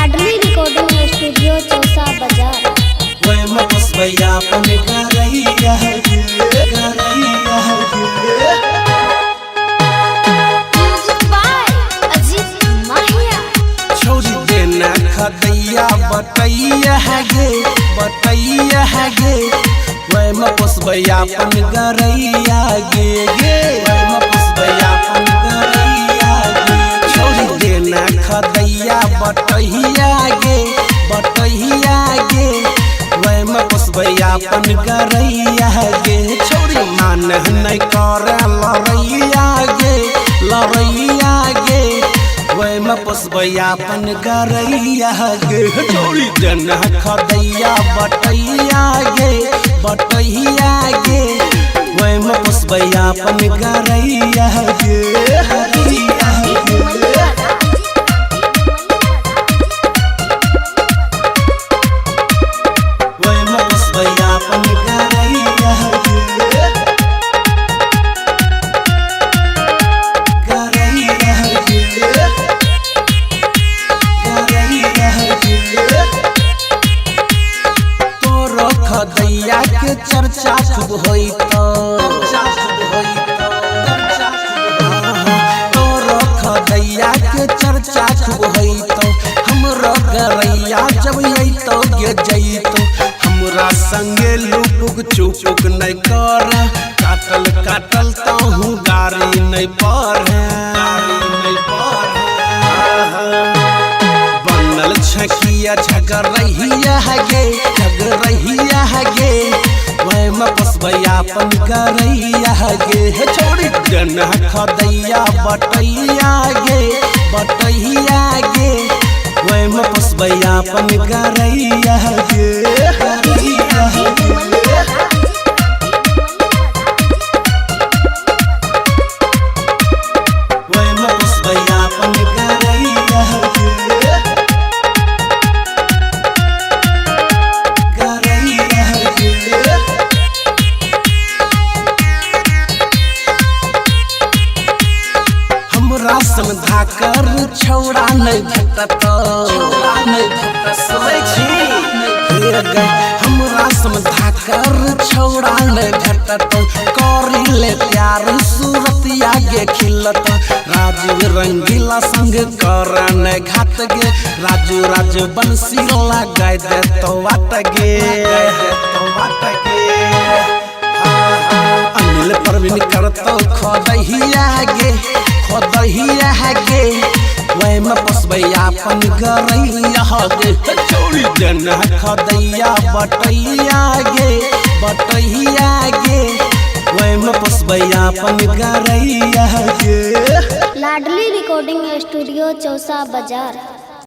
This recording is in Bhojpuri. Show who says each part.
Speaker 1: लाडली रिकॉर्डिंग स्टूडियो चौसा बाजार।
Speaker 2: वह मपस भैया अपन करैया छोड़ी देना खदैया बटैया गे वह मपस भैया अपन करैया गे वह मपस भैया अपन करैया गे छोड़ी देना खदैया बटैया गे वह मपस भैया अपन करैया गे छोड़ी मान नहीं कर लड़ैया गे वह मपस भैया अपन करैया गे छोड़ी देना खदैया बटैया गे वह मपस भैया अपन करैया गे खदैया के चर्चा खूब होई तोरो खदैया के चर्चा खूब होई हमरा गरैया जब अइतो गे जइतो हमरा संगे लुपुक चुपुक नहीं कर काटल तहु गाड़ी नहीं पड़े बनल छकिया झगरैया गे वह मपस भैया अपन करैया गे छोड़ी देना खदैया बटैया गे वह मपस भैया अपन करैया गे वह मपस भैया अपन करैया समझा कर छौड़ा नहीं भेटत हमरा समझा कर छौड़ा नहीं भेटत करी ले प्यार सूरतिया गे खिलत राजीव रंगीला संग कर नहीं घाट गे राजू बंसी लगाय दे तो वाट गे अनिल परवीन करतो खदैया गे वह मपस भैया अपन करैया गे छोड़ी देना खदैया बटैया गे वह मपस भैया अपन करैया गे
Speaker 1: लाडली रिकॉर्डिंग स्टूडियो चौसा बाजार।